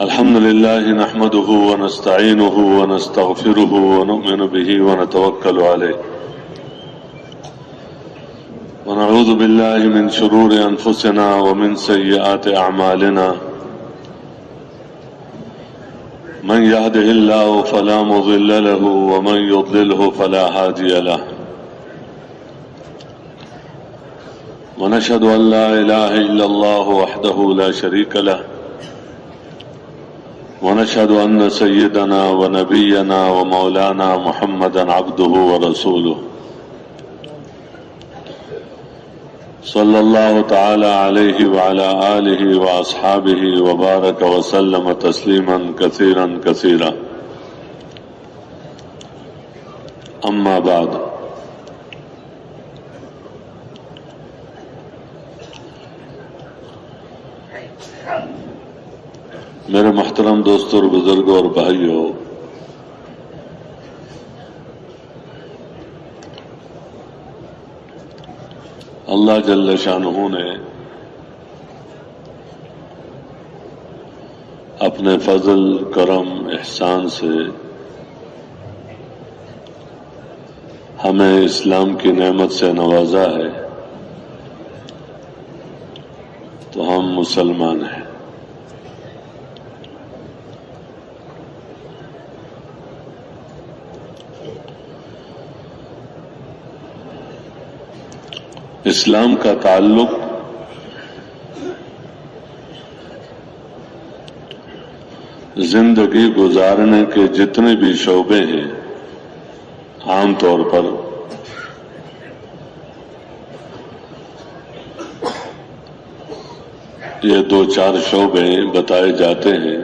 الحمد لله نحمده ونستعينه ونستغفره ونؤمن به ونتوكل عليه ونعوذ بالله من شرور أنفسنا ومن سيئات أعمالنا من يهده الله فلا مضل له ومن يضلله فلا هادي له ونشهد أن لا إله إلا الله وحده لا شريك له ونشهد أن سيدنا ونبينا ومولانا محمدا عبده ورسوله صلى الله تعالى عليه وعلى آله وأصحابه وبارك وسلم تسليما كثيرا كثيرا أما بعد میرے محترم دوستوں اور بزرگوں اور بھائیوں، اللہ جل شانہ نے اپنے فضل کرم احسان سے ہمیں اسلام کی نعمت سے نوازا ہے، تو ہم مسلمان ہیں۔ اسلام کا تعلق زندگی گزارنے کے جتنے بھی شعبے ہیں، عام طور پر یہ 2-4 شعبے بتائے جاتے ہیں۔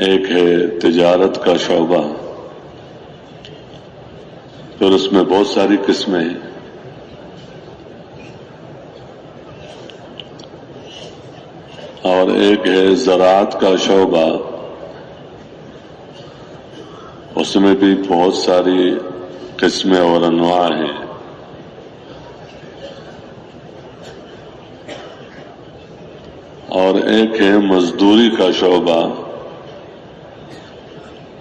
ایک ہے تجارت کا شعبہ، پھر اس میں بہت ساری قسمیں ہیں، اور ایک ہے زراعت کا شعبہ، اس میں بھی بہت ساری قسمیں اور انواع ہیں، اور ایک ہے مزدوری کا شعبہ،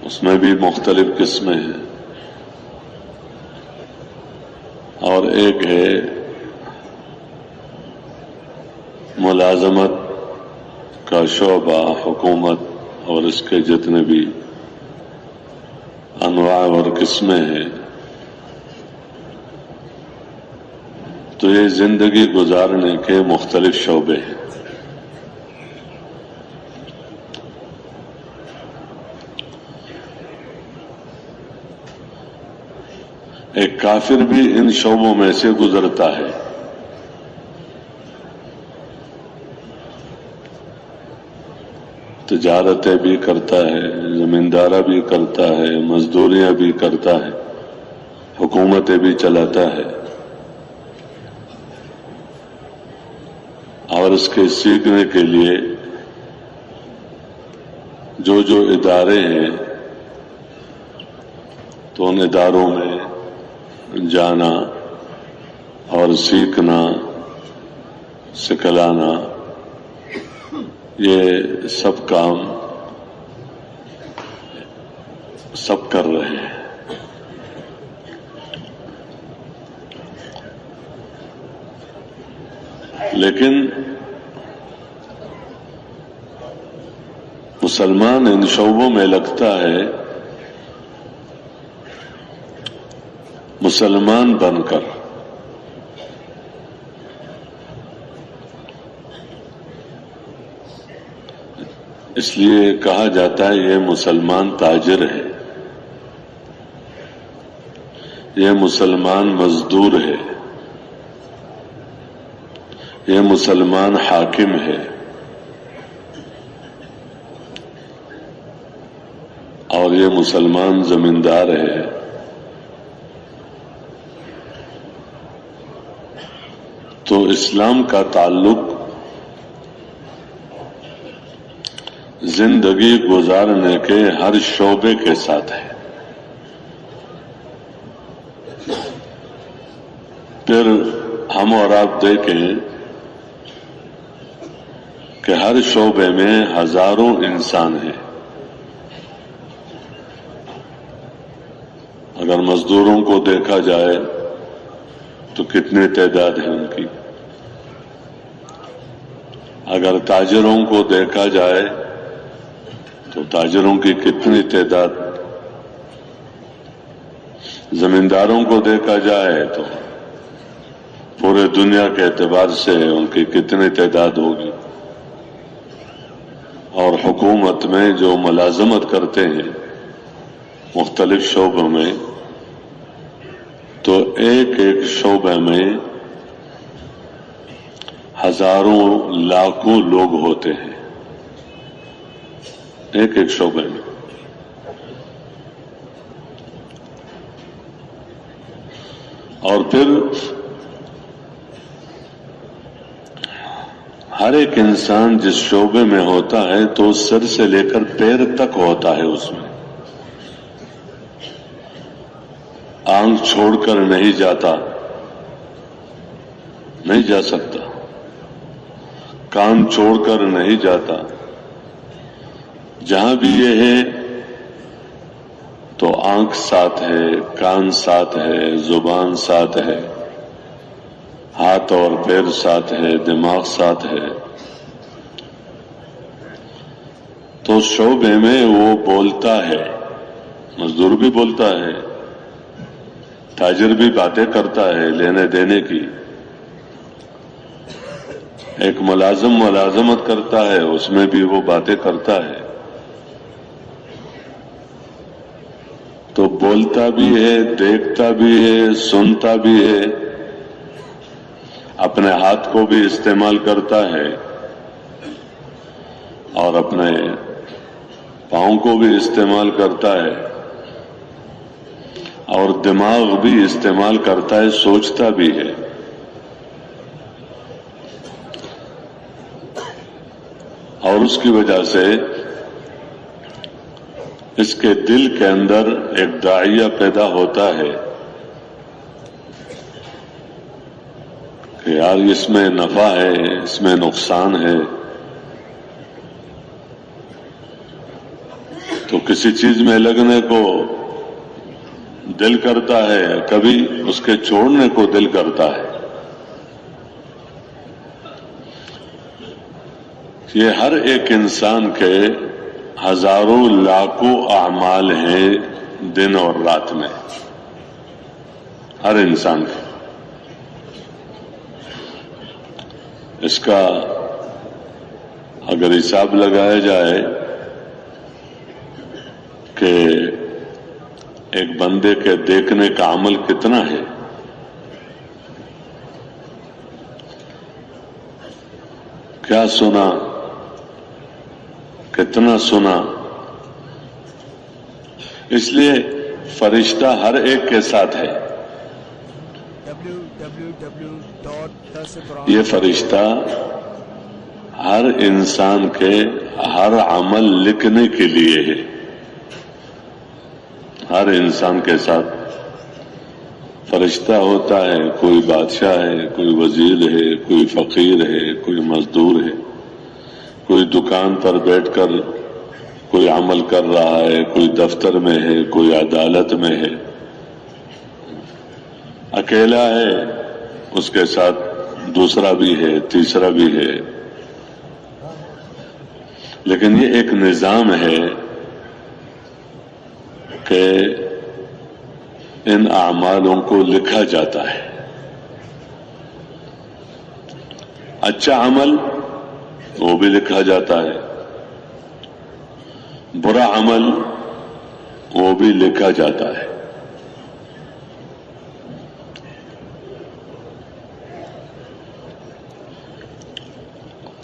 اس میں بھی مختلف قسمیں ہیں، اور ایک ہے ملازمت کا شعبہ، حکومت اور اس کے جتنے بھی انواع اور قسمیں ہیں۔ تو یہ زندگی گزارنے کے مختلف شعبے ہیں۔ ایک کافر بھی ان شعبوں میں سے گزرتا ہے۔ تجارتیں بھی کرتا ہے، زمیندارہ بھی کرتا ہے، مزدوریاں بھی کرتا ہے، حکومتیں بھی چلاتا ہے، اور اس کے سیکھنے کے لیے جو ادارے ہیں، تو ان اداروں میں جانا اور سیکھنا، سکھلانا، یہ سب کام سب کر رہے ہیں۔ لیکن مسلمان ان شعبوں میں لگتا ہے مسلمان بن کر، اس لیے کہا جاتا ہے یہ مسلمان تاجر ہے، یہ مسلمان مزدور ہے، یہ مسلمان حاکم ہے، اور یہ مسلمان زمیندار ہے۔ تو اسلام کا تعلق زندگی گزارنے کے ہر شعبے کے ساتھ ہے۔ پھر ہم اور آپ دیکھیں کہ ہر شعبے میں ہزاروں انسان ہیں. اگر مزدوروں کو دیکھا جائے تو کتنی تعداد ہے ان کی. اگر تاجروں کو دیکھا جائے تو تاجروں کی کتنی تعداد. زمینداروں کو دیکھا جائے تو پورے دنیا کے اعتبار سے ان کی کتنی تعداد ہوگی. اور حکومت میں جو ملازمت کرتے ہیں مختلف شعبوں میں، تو ایک ایک شعبے میں ہزاروں لاکھوں لوگ ہوتے ہیں ایک ایک شعبے میں. اور پھر ہر ایک انسان جس شعبے میں ہوتا ہے تو سر سے لے کر پیر تک ہوتا ہے اس میں. آنکھ چھوڑ کر نہیں جاتا، نہیں جا سکتا. کان چھوڑ کر نہیں جاتا. جہاں بھی یہ ہے تو آنکھ ساتھ ہے، کان ساتھ ہے، زبان ساتھ ہے، ہاتھ اور پیر ساتھ ہے، دماغ ساتھ ہے. تو شعبے میں وہ بولتا ہے. مزدور بھی بولتا ہے، تاجر بھی باتیں کرتا ہے لینے دینے کی. ایک ملازم ملازمت کرتا ہے، اس میں بھی وہ باتیں کرتا ہے. تو بولتا بھی ہے، دیکھتا بھی ہے، سنتا بھی ہے، اپنے ہاتھ کو بھی استعمال کرتا ہے اور اپنے پاؤں کو بھی استعمال کرتا ہے اور دماغ بھی استعمال کرتا ہے، سوچتا بھی ہے. اور اس کی وجہ سے اس کے دل کے اندر ایک داعیہ پیدا ہوتا ہے کہ یار اس میں نفع ہے، اس میں نقصان ہے. تو کسی چیز میں لگنے کو دل کرتا ہے، کبھی اس کے چھوڑنے کو دل کرتا ہے. یہ ہر ایک انسان کے ہزاروں لاکھوں اعمال ہیں دن اور رات میں، ہر انسان کے. اس کا اگر حساب لگایا جائے کہ ایک بندے کے دیکھنے کا عمل کتنا ہے، کیا سنا، کتنا سنا. اس لیے فرشتہ ہر ایک کے ساتھ ہے. یہ فرشتہ ہر انسان کے ہر عمل لکھنے کے لیے ہے. ہر انسان کے ساتھ فرشتہ ہوتا ہے. کوئی بادشاہ ہے، کوئی وزیر ہے، کوئی فقیر ہے، کوئی مزدور ہے، کوئی دکان پر بیٹھ کر کوئی عمل کر رہا ہے، کوئی دفتر میں ہے، کوئی عدالت میں ہے. اکیلا ہے، اس کے ساتھ دوسرا بھی ہے، تیسرا بھی ہے. لیکن یہ ایک نظام ہے کہ ان اعمالوں کو لکھا جاتا ہے. اچھا عمل وہ بھی لکھا جاتا ہے، برا عمل وہ بھی لکھا جاتا ہے.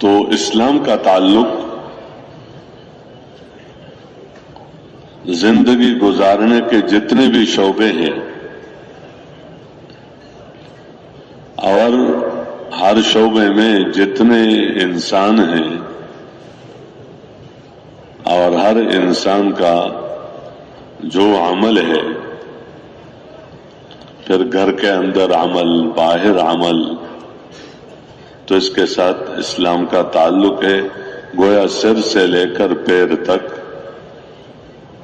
تو اسلام کا تعلق زندگی گزارنے کے جتنے بھی شعبے ہیں اور ہر شعبے میں جتنے انسان ہیں اور ہر انسان کا جو عمل ہے، پھر گھر کے اندر عمل، باہر عمل، تو اس کے ساتھ اسلام کا تعلق ہے، گویا سر سے لے کر پیر تک،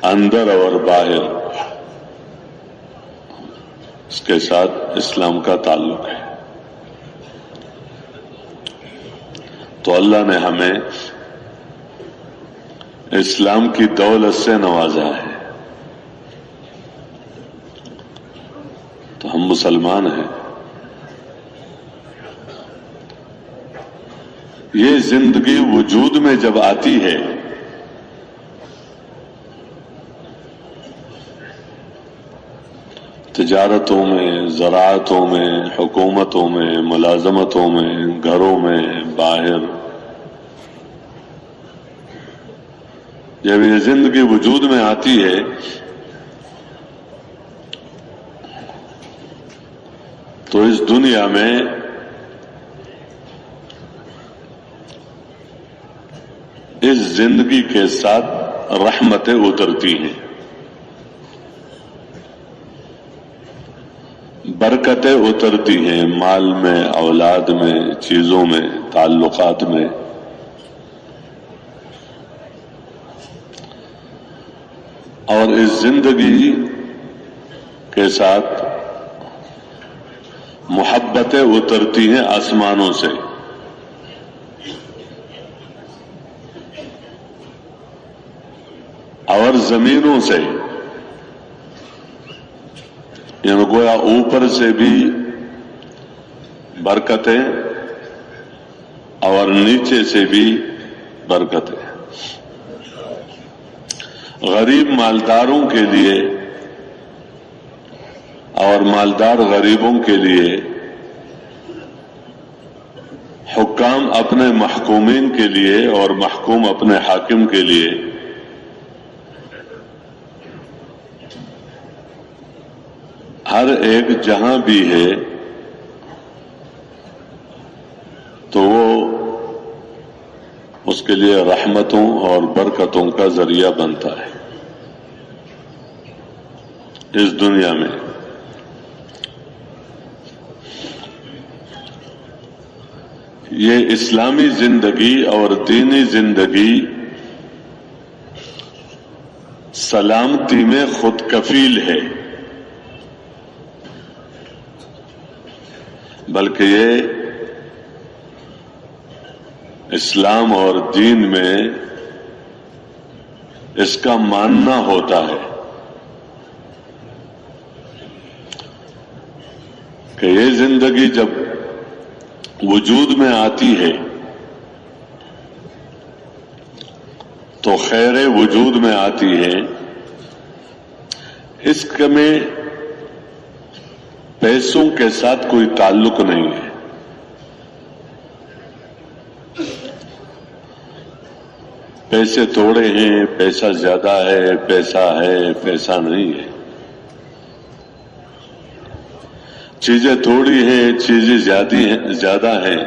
اندر اور باہر، اس کے ساتھ اسلام کا تعلق ہے۔ تو اللہ نے ہمیں اسلام کی دولت سے نوازا ہے، تو ہم مسلمان ہیں۔ یہ زندگی وجود میں جب آتی ہے تجارتوں میں، زراعتوں میں، حکومتوں میں، ملازمتوں میں، گھروں میں، باہر، جب یہ زندگی وجود میں آتی ہے تو اس دنیا میں اس زندگی کے ساتھ رحمتیں اترتی ہیں، برکتیں اترتی ہیں، مال میں، اولاد میں، چیزوں میں، تعلقات میں۔ اور اس زندگی کے ساتھ محبتیں اترتی ہیں آسمانوں سے، اور زمینوں سے، یعنی گویا اوپر سے بھی برکتیں اور نیچے سے بھی برکتیں۔ غریب مالداروں کے لیے اور مالدار غریبوں کے لیے، حکام اپنے محکومین کے لیے اور محکوم اپنے حاکم کے لیے ہر ایک جہاں بھی ہے تو وہ اس کے لیے رحمتوں اور برکتوں کا ذریعہ بنتا ہے اس دنیا میں۔ یہ اسلامی زندگی اور دینی زندگی سلامتی میں خود کفیل ہے، بلکہ یہ اسلام اور دین میں اس کا ماننا ہوتا ہے کہ یہ زندگی جب وجود میں آتی ہے تو خیر وجود میں آتی ہے، اس میں پیسوں کے ساتھ کوئی تعلق نہیں ہے۔ پیسے تھوڑے ہیں، پیسہ زیادہ ہے، پیسہ نہیں ہے، چیزیں تھوڑی ہیں، چیزیں زیادہ ہیں،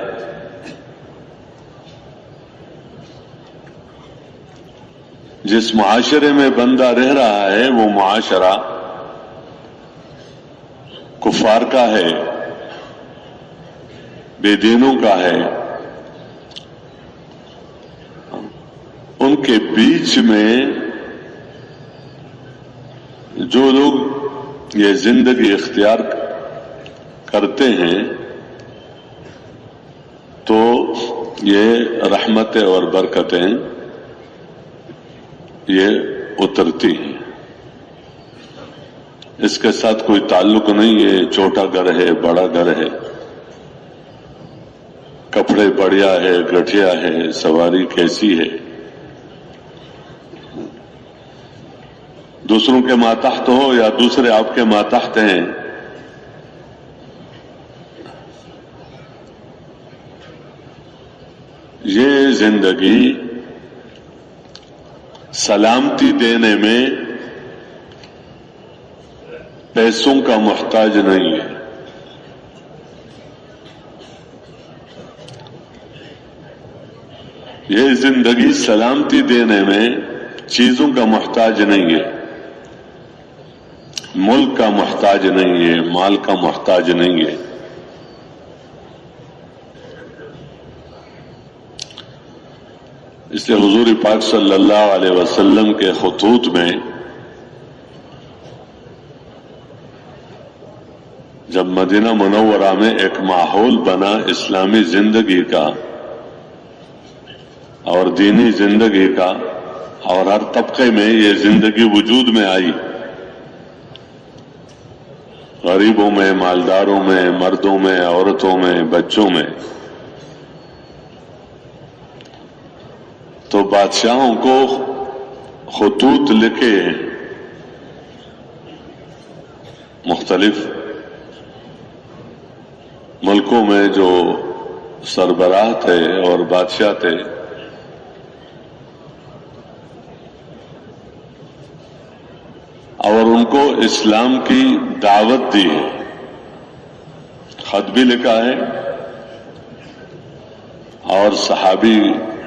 جس معاشرے میں بندہ رہ رہا ہے وہ معاشرہ کفار کا ہے، بے دینوں کا ہے، ان کے بیچ میں جو لوگ یہ زندگی اختیار کرتے ہیں تو یہ رحمتیں اور برکتیں یہ اترتی ہیں، اس کے ساتھ کوئی تعلق نہیں ہے چھوٹا گھر ہے بڑا گھر ہے، کپڑے بڑھیا ہے گٹھیا ہے، سواری کیسی ہے، دوسروں کے ماتحت ہو یا دوسرے آپ کے ماتحت ہیں، یہ زندگی سلامتی دینے میں پیسوں کا محتاج نہیں ہے، یہ زندگی سلامتی دینے میں چیزوں کا محتاج نہیں ہے، ملک کا محتاج نہیں ہے، مال کا محتاج نہیں ہے، اس لیے حضور پاک صلی اللہ علیہ وسلم کے خطوط میں جب مدینہ منورہ میں ایک ماحول بنا اسلامی زندگی کا اور دینی زندگی کا، اور ہر طبقے میں یہ زندگی وجود میں آئی، غریبوں میں، مالداروں میں، مردوں میں، عورتوں میں، بچوں میں، تو بادشاہوں کو خطوط لکھے مختلف ملکوں میں جو سربراہ تھے اور بادشاہ تھے، اور ان کو اسلام کی دعوت دی ہے، خط بھی لکھا ہے اور صحابی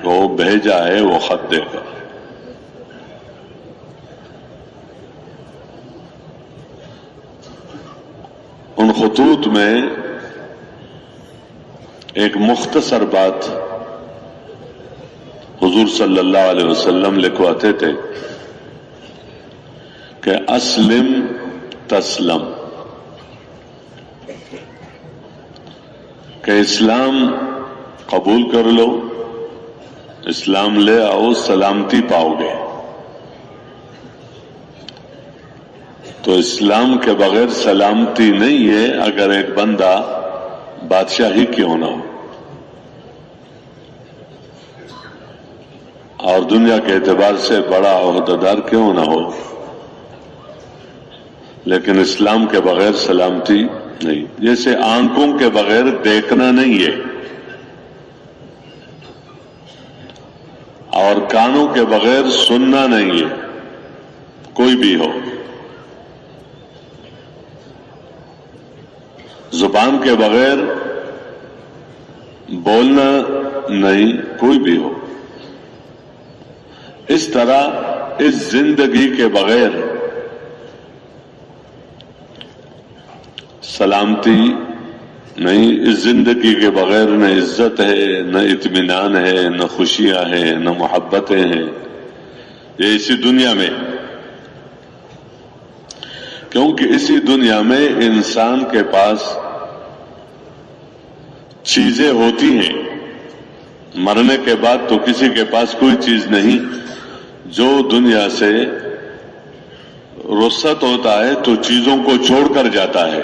کو بھیجا ہے وہ خط دے کر۔ ان خطوط میں ایک مختصر بات حضور صلی اللہ علیہ وسلم لکھواتے تھے کہ اسلم تسلم، کہ اسلام قبول کر لو، اسلام لے آؤ، سلامتی پاؤ گے۔ تو اسلام کے بغیر سلامتی نہیں ہے، اگر ایک بندہ بادشاہ ہی کیوں نہ ہو اور دنیا کے اعتبار سے بڑا عہدیدار کیوں نہ ہو، لیکن اسلام کے بغیر سلامتی نہیں۔ جیسے آنکھوں کے بغیر دیکھنا نہیں ہے اور کانوں کے بغیر سننا نہیں ہے، کوئی بھی ہو، زبان کے بغیر بولنا نہیں، کوئی بھی ہو، اس طرح اس زندگی کے بغیر سلامتی نہیں، اس زندگی کے بغیر نہ عزت ہے، نہ اطمینان ہے، نہ خوشیاں ہیں، نہ محبتیں ہیں، یہ اسی دنیا میں، کیونکہ اسی دنیا میں انسان کے پاس چیزیں ہوتی ہیں، مرنے کے بعد تو کسی کے پاس کوئی چیز نہیں، جو دنیا سے رخصت ہوتا ہے تو چیزوں کو چھوڑ کر جاتا ہے۔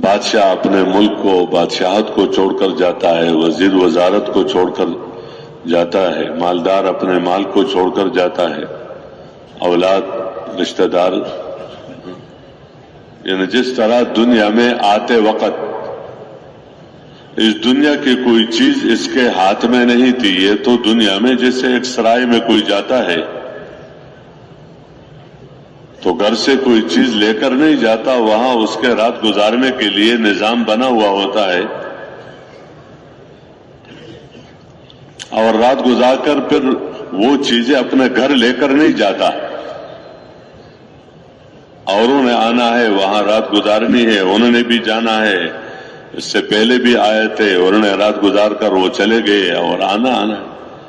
بادشاہ اپنے ملک کو، بادشاہت کو چھوڑ کر جاتا ہے، وزیر وزارت کو چھوڑ کر جاتا ہے، مالدار اپنے مال کو چھوڑ کر جاتا ہے، اولاد، رشتہ دار، یعنی جس طرح دنیا میں آتے وقت اس دنیا کی کوئی چیز اس کے ہاتھ میں نہیں تھی، یہ تو دنیا میں جیسے ایک سرائے میں کوئی جاتا ہے تو گھر سے کوئی چیز لے کر نہیں جاتا، وہاں اس کے رات گزارنے کے لیے نظام بنا ہوا ہوتا ہے، اور رات گزار کر پھر وہ چیزیں اپنے گھر لے کر نہیں جاتا، اوروں نے آنا ہے، وہاں رات گزارنی ہے، انہوں نے بھی جانا ہے، اس سے پہلے بھی آئے تھے، انہوں نے رات گزار کر وہ چلے گئے، اور آنا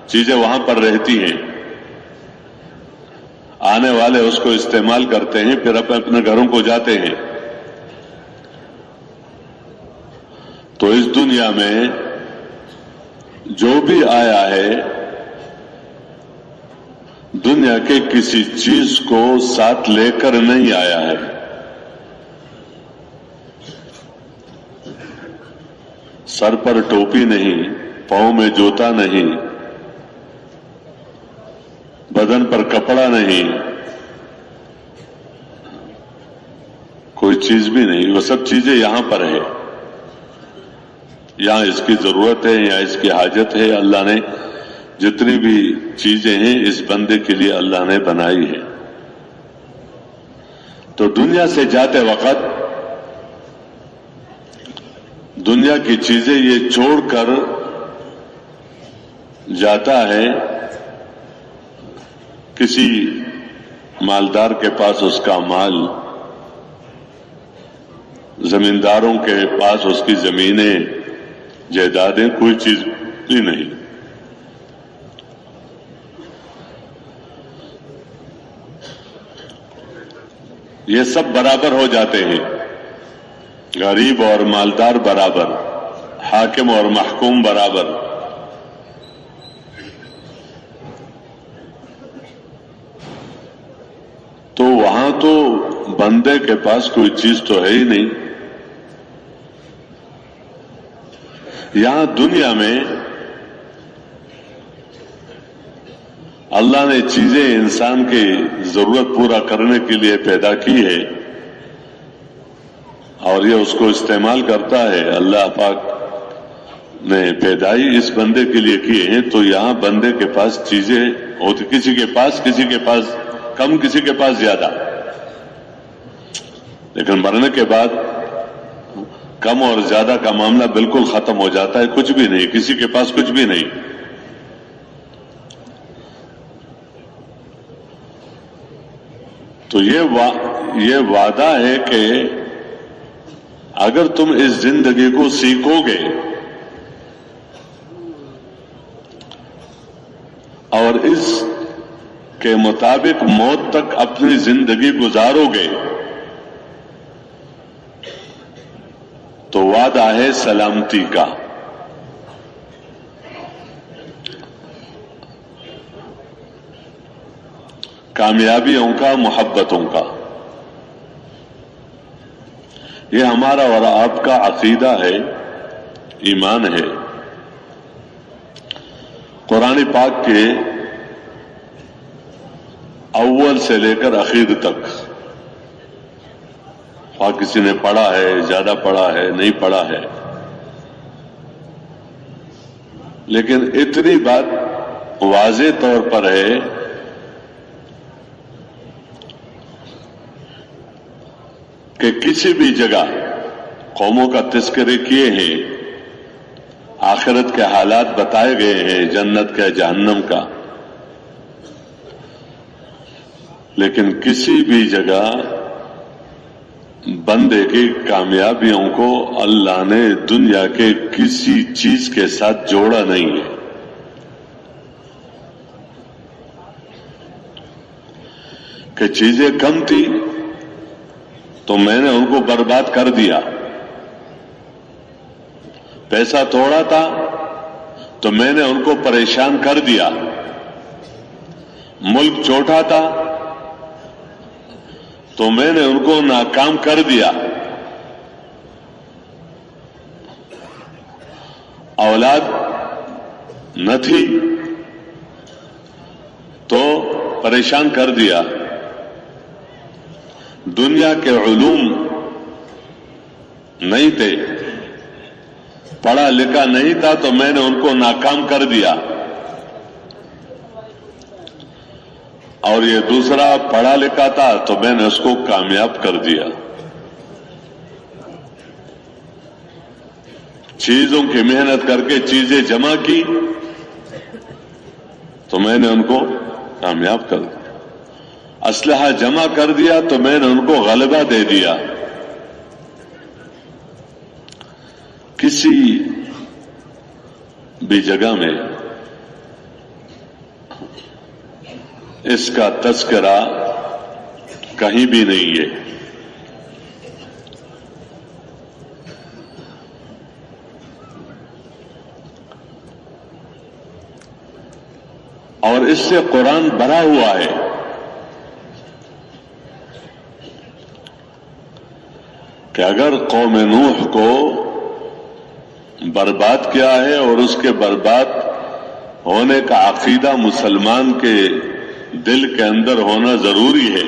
چیزیں وہاں پر رہتی ہیں، آنے والے اس کو استعمال کرتے ہیں، پھر اپنے گھروں کو جاتے ہیں۔ تو اس دنیا میں جو بھی آیا ہے دنیا کے کسی چیز کو ساتھ لے کر نہیں آیا ہے، سر پر ٹوپی نہیں، پاؤں میں جوتا نہیں، بدن پر کپڑا نہیں، کوئی چیز بھی نہیں، وہ سب چیزیں یہاں پر ہے، یہاں اس کی ضرورت ہے، یہاں اس کی حاجت ہے، اللہ نے جتنی بھی چیزیں ہیں اس بندے کے لیے اللہ نے بنائی ہے۔ تو دنیا سے جاتے وقت دنیا کی چیزیں یہ چھوڑ کر جاتا ہے، کسی مالدار کے پاس اس کا مال، زمینداروں کے پاس اس کی زمینیں، جائیدادیں کوئی چیز بھی نہیں. یہ سب برابر ہو جاتے ہیں، غریب اور مالدار برابر، حاکم اور محکوم برابر. تو وہاں تو بندے کے پاس کوئی چیز تو ہے ہی نہیں. یہاں دنیا میں اللہ نے چیزیں انسان کی ضرورت پورا کرنے کے لیے پیدا کی ہے اور یہ اس کو استعمال کرتا ہے. اللہ پاک نے پیدائی اس بندے کے لیے کیے ہیں، تو یہاں بندے کے پاس چیزیں ہوتی، کسی کے پاس کم، کسی کے پاس زیادہ. لیکن مرنے کے بعد کم اور زیادہ کا معاملہ بالکل ختم ہو جاتا ہے، کچھ بھی نہیں، کسی کے پاس کچھ بھی نہیں. تو یہ وعدہ ہے کہ اگر تم اس زندگی کو سیکھو گے اور اس کے مطابق موت تک اپنی زندگی گزارو گے تو وعدہ ہے سلامتی کا. کامیابیوں کا، محبتوں کا. یہ ہمارا اور آپ کا عقیدہ ہے، ایمان ہے. قرآن پاک کے اول سے لے کر اخیر تک، خواہ کسی نے پڑھا ہے، زیادہ پڑھا ہے، نہیں پڑھا ہے، لیکن اتنی بات واضح طور پر ہے کہ کسی بھی جگہ قوموں کا تذکرے کیے ہیں، آخرت کے حالات بتائے گئے ہیں، جنت کا، جہنم کا، لیکن کسی بھی جگہ بندے کی کامیابیوں کو اللہ نے دنیا کے کسی چیز کے ساتھ جوڑا نہیں ہے. کہ چیزیں کم تھی تو میں نے ان کو برباد کر دیا، پیسہ تھوڑا تھا تو میں نے ان کو پریشان کر دیا، ملک چھوٹا تھا تو میں نے ان کو ناکام کر دیا، اولاد نہ تھی تو پریشان کر دیا، دنیا کے علوم نہیں تھے، پڑھا لکھا نہیں تھا تو میں نے ان کو ناکام کر دیا، اور یہ دوسرا پڑھا لکھا تھا تو میں نے اس کو کامیاب کر دیا. چیزوں کی محنت کر کے چیزیں جمع کی تو میں نے ان کو کامیاب کر دیا، اسلحہ جمع کر دیا تو میں نے ان کو غلبہ دے دیا. کسی بھی جگہ میں اس کا تذکرہ کہیں بھی نہیں ہے. اور اس سے قرآن بھرا ہوا ہے. کہ اگر قوم نوح کو برباد کیا ہے اور اس کے برباد ہونے کا عقیدہ مسلمان کے دل کے اندر ہونا ضروری ہے،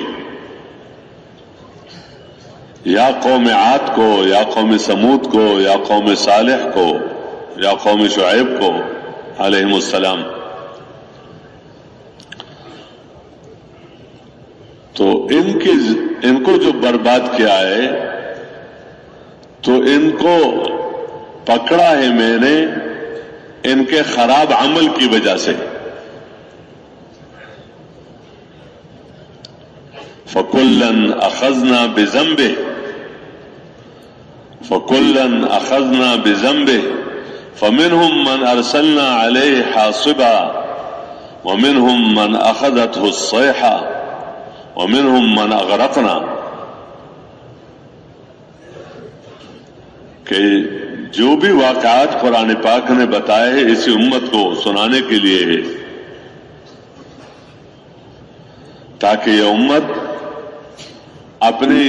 یا قوم عاد کو، یا قوم سمود کو، یا قوم صالح کو، یا قوم شعیب کو علیہم السلام، تو ان کو جو برباد کیا ہے تو ان کو پکڑا ہے میں نے ان کے خراب عمل کی وجہ سے. فَكُلًّا أَخَذْنَا بِذَنبِهِ فَكُلًّا أَخَذْنَا بِذَنبِهِ فمنهم من ارسلنا عليه حاصبا ومنهم من اخذته الصيحة ومنهم من اغرقنا، کہ جو بھی واقعات قرآن پاک نے بتائے ہیں اسی امت کو سنانے کے لیے ہے، تاکہ یہ امت اپنی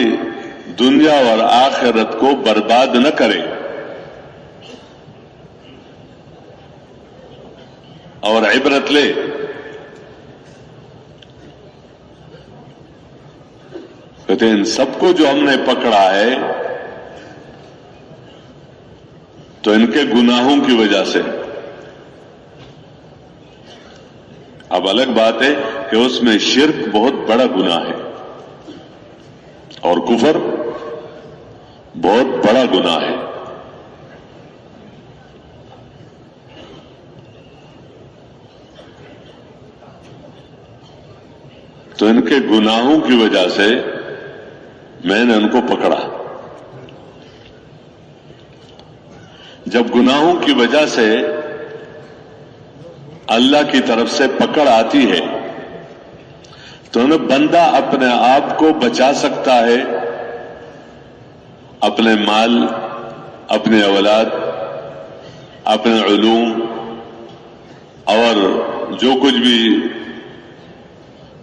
دنیا اور آخرت کو برباد نہ کرے اور عبرت لے۔ کہتے ہیں ان سب کو جو ہم نے پکڑا ہے تو ان کے گناہوں کی وجہ سے۔ اب الگ بات ہے کہ اس میں شرک بہت بڑا گناہ ہے اور کفر بہت بڑا گناہ ہے۔ تو ان کے گناہوں کی وجہ سے میں نے ان کو پکڑا۔ جب گناہوں کی وجہ سے اللہ کی طرف سے پکڑ آتی ہے تو بندہ اپنے آپ کو بچا سکتا ہے، اپنے مال، اپنے اولاد، اپنے علوم اور جو کچھ بھی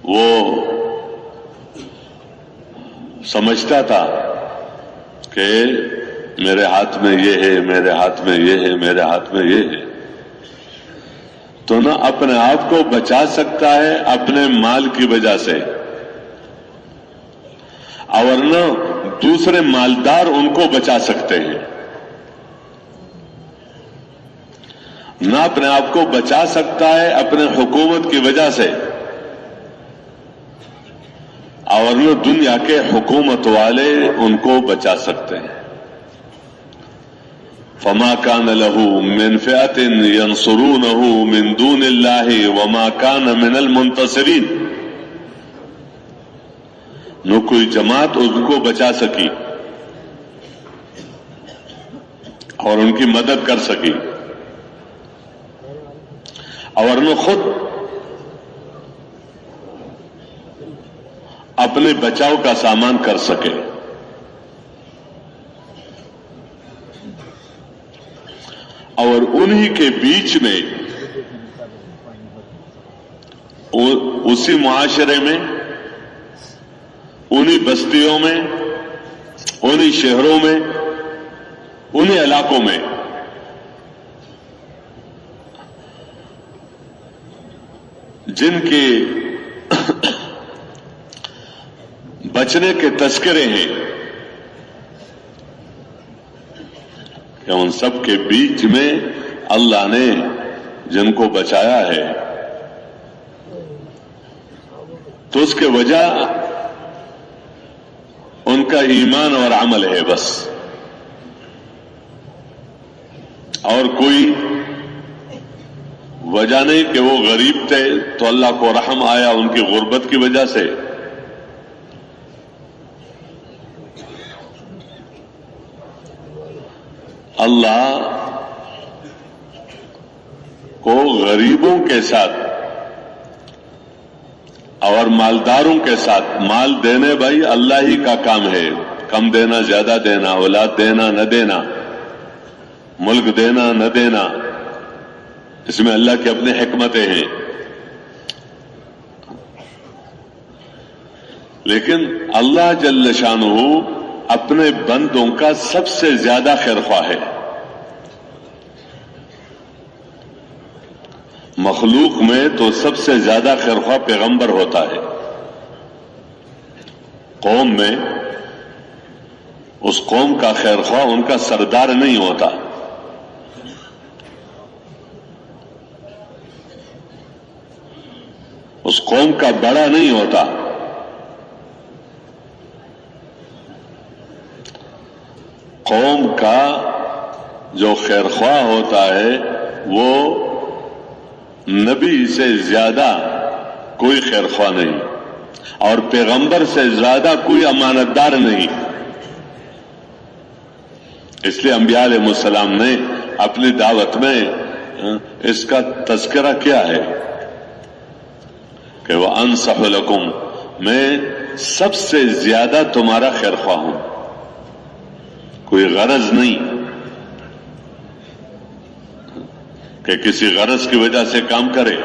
وہ سمجھتا تھا کہ میرے ہاتھ میں یہ ہے، میرے ہاتھ میں یہ ہے، میرے ہاتھ میں یہ ہے، تو نہ اپنے آپ کو بچا سکتا ہے اپنے مال کی وجہ سے، اور نہ دوسرے مالدار ان کو بچا سکتے ہیں۔ نہ اپنے آپ کو بچا سکتا ہے اپنے حکومت کی وجہ سے، اور نہ دنیا کے حکومت والے ان کو بچا سکتے ہیں۔ فما كان له من فئة ينصرونه من دون الله وما كان من المنتصرين، نہ کوئی جماعت ان کو بچا سکی اور ان کی مدد کر سکی، اور نہ خود اپنے بچاؤ کا سامان کر سکے۔ اور انہی کے بیچ میں، اسی معاشرے میں، انہی بستیوں میں، انہی شہروں میں، انہی علاقوں میں جن کے بچنے کے تذکرے ہیں، کہ ان سب کے بیچ میں اللہ نے جن کو بچایا ہے تو اس کے وجہ ان کا ایمان اور عمل ہے بس، اور کوئی وجہ نہیں کہ وہ غریب تھے تو اللہ کو رحم آیا ان کی غربت کی وجہ سے۔ اللہ کو غریبوں کے ساتھ اور مالداروں کے ساتھ، مال دینے بھائی اللہ ہی کا کام ہے، کم دینا، زیادہ دینا، اولاد دینا نہ دینا، ملک دینا نہ دینا، اس میں اللہ کی اپنی حکمتیں ہیں۔ لیکن اللہ جل شانہ اپنے بندوں کا سب سے زیادہ خیرخواہ ہے۔ مخلوق میں تو سب سے زیادہ خیرخواہ پیغمبر ہوتا ہے، قوم میں اس قوم کا خیرخواہ ان کا سردار نہیں ہوتا، اس قوم کا بڑا نہیں ہوتا، قوم کا جو خیرخواہ ہوتا ہے وہ نبی سے زیادہ کوئی خیرخواہ نہیں، اور پیغمبر سے زیادہ کوئی امانتدار نہیں۔ اس لیے انبیاء علیہ السلام نے اپنی دعوت میں اس کا تذکرہ کیا ہے کہ وہ انصح لکم، میں سب سے زیادہ تمہارا خیر خواہ ہوں، کوئی غرض نہیں کہ کسی غرض کی وجہ سے کام کرے،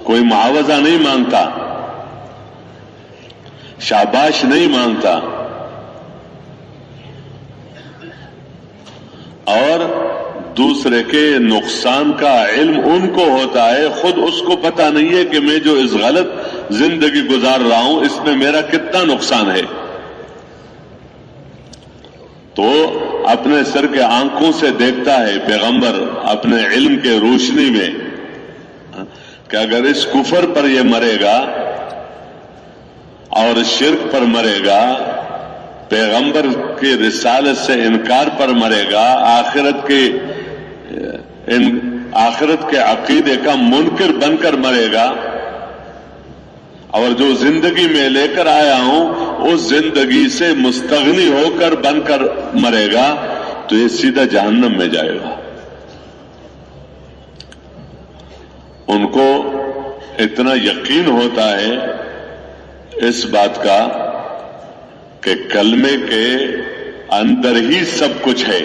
کوئی معاوضہ نہیں مانگتا، شاباش نہیں مانگتا، اور دوسرے کے نقصان کا علم ان کو ہوتا ہے، خود اس کو پتہ نہیں ہے کہ میں جو اس غلط زندگی گزار رہا ہوں اس میں میرا کتنا نقصان ہے، تو اپنے سر کے آنکھوں سے دیکھتا ہے پیغمبر اپنے علم کے روشنی میں کہ اگر اس کفر پر یہ مرے گا اور شرک پر مرے گا، پیغمبر کی رسالت سے انکار پر مرے گا، آخرت کے عقیدے کا منکر بن کر مرے گا، اور جو زندگی میں لے کر آیا ہوں اس زندگی سے مستغنی ہو کر بن کر مرے گا، تو یہ سیدھا جہنم میں جائے گا۔ ان کو اتنا یقین ہوتا ہے اس بات کا کہ کلمے کے اندر ہی سب کچھ ہے،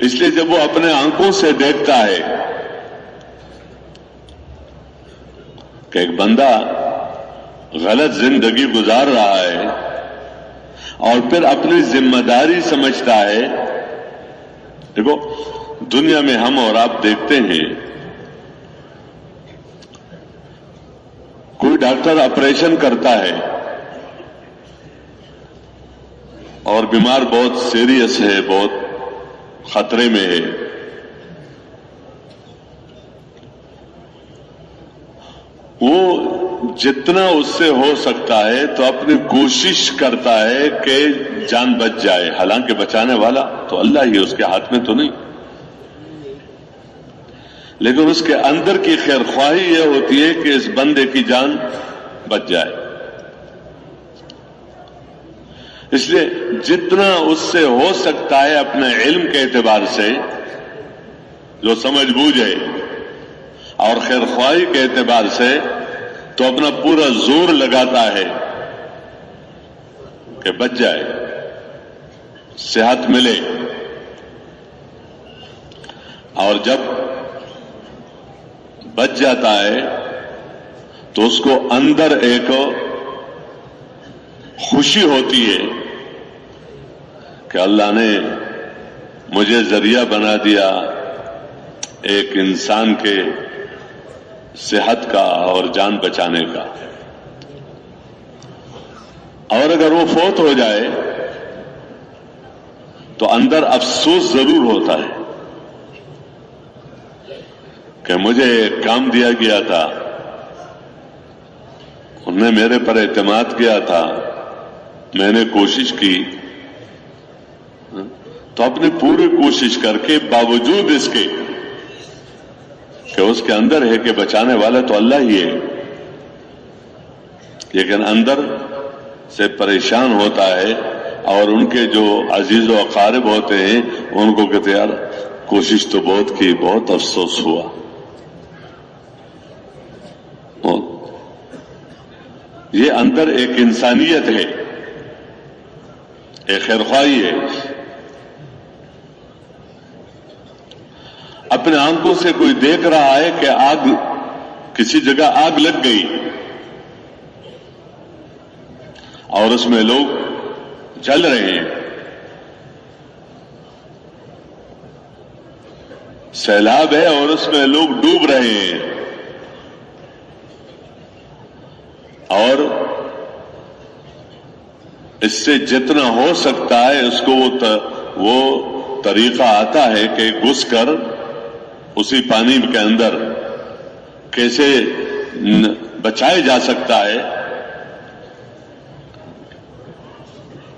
اس لیے جب وہ اپنے آنکھوں سے دیکھتا ہے کہ ایک بندہ غلط زندگی گزار رہا ہے اور پھر اپنی ذمہ داری سمجھتا ہے، دیکھو دنیا میں ہم اور آپ دیکھتے ہیں کوئی ڈاکٹر آپریشن کرتا ہے اور بیمار بہت سیریس ہے، بہت خطرے میں ہے، وہ جتنا اس سے ہو سکتا ہے تو اپنی کوشش کرتا ہے کہ جان بچ جائے، حالانکہ بچانے والا تو اللہ ہی، اس کے ہاتھ میں تو نہیں، لیکن اس کے اندر کی خیر خواہی یہ ہوتی ہے کہ اس بندے کی جان بچ جائے، اس لیے جتنا اس سے ہو سکتا ہے اپنے علم کے اعتبار سے جو سمجھ بوجھے اور خیر خواہی کے اعتبار سے تو اپنا پورا زور لگاتا ہے کہ بچ جائے، صحت ملے، اور جب بچ جاتا ہے تو اس کو اندر ایک خوشی ہوتی ہے کہ اللہ نے مجھے ذریعہ بنا دیا ایک انسان کے صحت کا اور جان بچانے کا، اور اگر وہ فوت ہو جائے تو اندر افسوس ضرور ہوتا ہے کہ مجھے ایک کام دیا گیا تھا، انہوں نے میرے پر اعتماد کیا تھا، میں نے کوشش کی، تو اپنی پوری کوشش کر کے باوجود اس کے کہ اس کے اندر ہے کہ بچانے والا تو اللہ ہی ہے، لیکن اندر سے پریشان ہوتا ہے، اور ان کے جو عزیز و اقارب ہوتے ہیں ان کو کہتے یار کوشش تو بہت کی، بہت افسوس ہوا۔ یہ اندر ایک انسانیت ہے، ایک خیرخواہی ہے۔ اپنے آنکھوں سے کوئی دیکھ رہا ہے کہ آگ، کسی جگہ آگ لگ گئی اور اس میں لوگ جل رہے ہیں، سیلاب ہے اور اس میں لوگ ڈوب رہے ہیں، اور اس سے جتنا ہو سکتا ہے اس کو وہ طریقہ آتا ہے کہ گھس کر اسی پانی کے اندر کیسے بچایا جا سکتا ہے،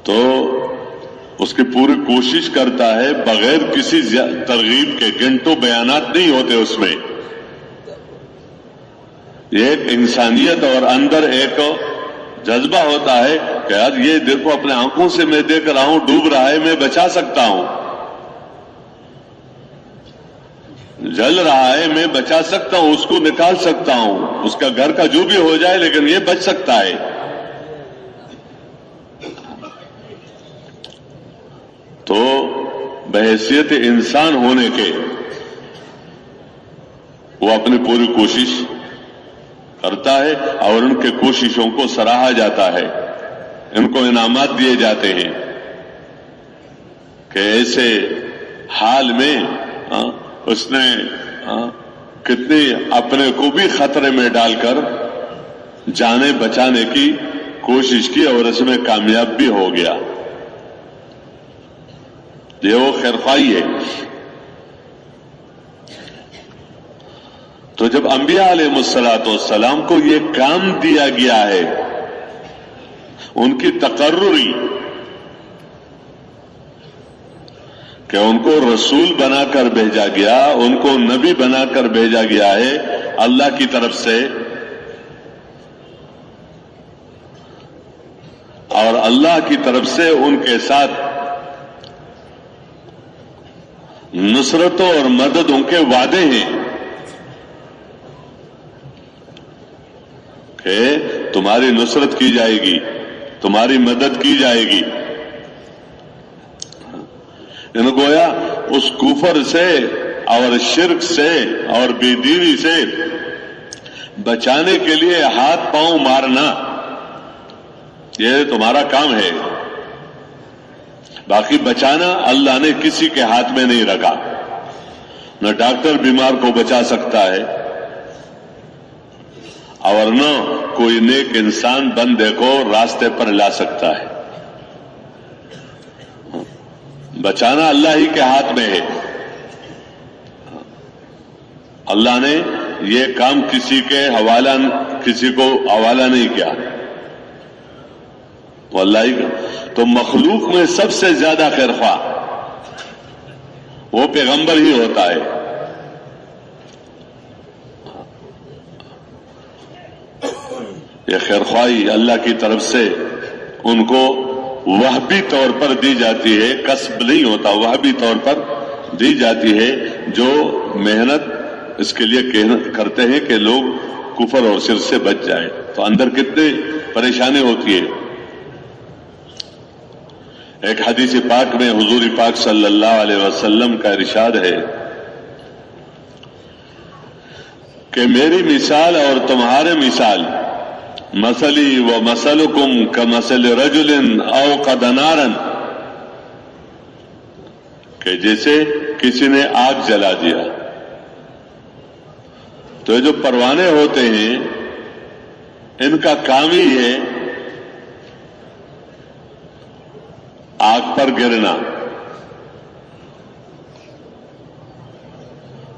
تو اس کی پوری کوشش کرتا ہے بغیر کسی ترغیب کے، گھنٹوں بیانات نہیں ہوتے اس میں، یہ ایک انسانیت اور اندر ایک جذبہ ہوتا ہے کہ یار یہ دیکھو اپنے آنکھوں سے میں دیکھ رہا ہوں ڈوب رہا ہے، میں بچا سکتا ہوں، جل رہا ہے میں بچا سکتا ہوں، اس کو نکال سکتا ہوں، اس کا گھر کا جو بھی ہو جائے لیکن یہ بچ سکتا ہے۔ تو بحیثیت انسان ہونے کے وہ اپنی پوری کوشش کرتا ہے اور ان کے کوششوں کو سراہا جاتا ہے، ان کو انعامات دیے جاتے ہیں کہ ایسے حال میں اس نے کتنی اپنے کو بھی خطرے میں ڈال کر جانیں بچانے کی کوشش کی اور اس میں کامیاب بھی ہو گیا۔ یہ وہ خیرخواہی ہے۔ تو جب انبیاء علیہ الصلوۃ والسلام کو یہ کام دیا گیا ہے، ان کی تقرری کہ ان کو رسول بنا کر بھیجا گیا، ان کو نبی بنا کر بھیجا گیا ہے اللہ کی طرف سے، اور اللہ کی طرف سے ان کے ساتھ نصرتوں اور مددوں کے وعدے ہیں کہ تمہاری نصرت کی جائے گی، تمہاری مدد کی جائے گی۔ ان گویا اس کفر سے اور شرک سے اور بے دینی سے بچانے کے لیے ہاتھ پاؤں مارنا یہ تمہارا کام ہے، باقی بچانا اللہ نے کسی کے ہاتھ میں نہیں رکھا۔ نہ ڈاکٹر بیمار کو بچا سکتا ہے اور نہ کوئی نیک انسان بندے کو راستے پر لا سکتا ہے۔ بچانا اللہ ہی کے ہاتھ میں ہے۔ اللہ نے یہ کام کسی کو حوالہ نہیں کیا، وہ اللہ ہی کا۔ تو مخلوق میں سب سے زیادہ خیرخواہ وہ پیغمبر ہی ہوتا ہے۔ یہ خیرخواہی اللہ کی طرف سے ان کو وہبی طور پر دی جاتی ہے، کسب نہیں ہوتا، وہبی طور پر دی جاتی ہے، جو محنت اس کے لیے کرتے ہیں کہ لوگ کفر اور شرک سے بچ جائیں۔ تو اندر کتنی پریشانی ہوتی ہے۔ ایک حدیث پاک میں حضور پاک صلی اللہ علیہ وسلم کا ارشاد ہے کہ میری مثال اور تمہارے مثال مثلی و مثلکم کمثل رجل اوقد نارا، کہ جیسے کسی نے آگ جلا دیا۔ تو یہ جو پروانے ہوتے ہیں ان کا کام ہی ہے آگ پر گرنا،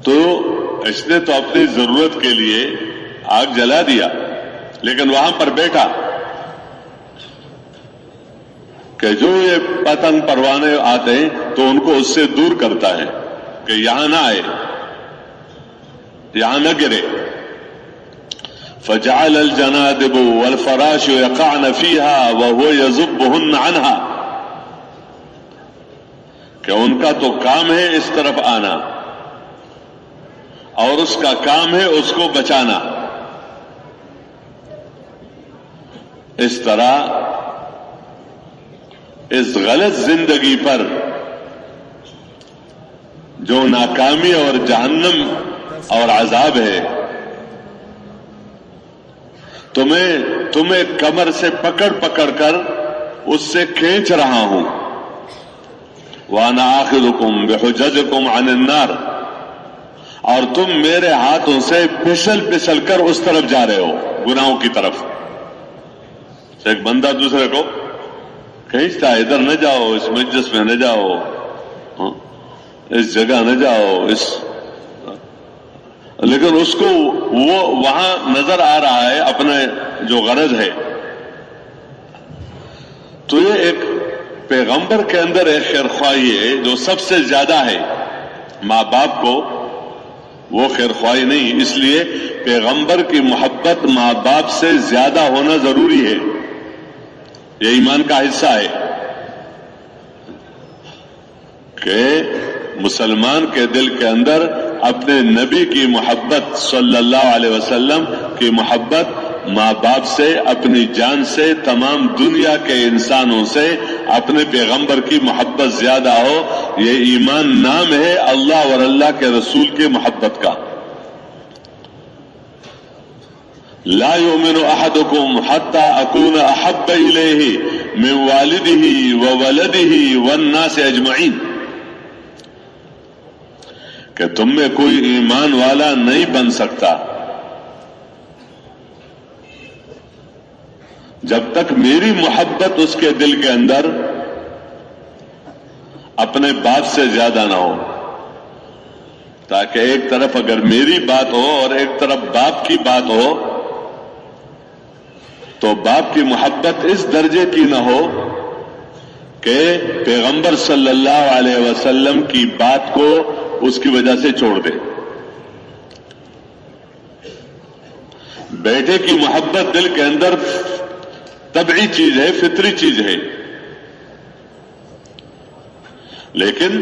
تو اس نے تو اپنی ضرورت کے لیے آگ جلا دیا، لیکن وہاں پر بیٹھا کہ جو یہ پتنگ پروانے آتے ہیں تو ان کو اس سے دور کرتا ہے کہ یہاں نہ آئے، یہاں نہ گرے۔ فجعل الجنادب والفراش يقعن فيها وهو يذبهن عنها، کہ ان کا تو کام ہے اس طرف آنا اور اس کا کام ہے اس کو بچانا۔ اس طرح اس غلط زندگی پر جو ناکامی اور جہنم اور عذاب ہے، تمہیں کمر سے پکڑ پکڑ کر اس سے کھینچ رہا ہوں۔ وَأَنَا آخِذُكُمْ بِحُجَجِكُمْ عَنِ النَّارِ، اور تم میرے ہاتھوں سے پھسل پھسل کر اس طرف جا رہے ہو، گناہوں کی طرف۔ ایک بندہ دوسرے کو کھینچتا ہے، ادھر نہ جاؤ، اس مجلس میں نہ جاؤ، اس جگہ نہ جاؤ، لیکن اس کو وہ وہاں نظر آ رہا ہے اپنے جو غرض ہے۔ تو یہ ایک پیغمبر کے اندر ایک خیرخواہی ہے جو سب سے زیادہ ہے۔ ماں باپ کو وہ خیرخواہی نہیں، اس لیے پیغمبر کی محبت ماں باپ سے زیادہ ہونا ضروری ہے۔ یہ ایمان کا حصہ ہے کہ مسلمان کے دل کے اندر اپنے نبی کی محبت صلی اللہ علیہ وسلم کی محبت، ماں باپ سے، اپنی جان سے، تمام دنیا کے انسانوں سے اپنے پیغمبر کی محبت زیادہ ہو. یہ ایمان نام ہے اللہ اور اللہ کے رسول کی محبت کا. لا يؤمن احدكم حتى اكون احب اليه من والده وولده والناس اجمعین، کہ تم میں کوئی ایمان والا نہیں بن سکتا جب تک میری محبت اس کے دل کے اندر اپنے باپ سے زیادہ نہ ہو. تاکہ ایک طرف اگر میری بات ہو اور ایک طرف باپ کی بات ہو تو باپ کی محبت اس درجے کی نہ ہو کہ پیغمبر صلی اللہ علیہ وسلم کی بات کو اس کی وجہ سے چھوڑ دے. بیٹے کی محبت دل کے اندر طبعی چیز ہے، فطری چیز ہے، لیکن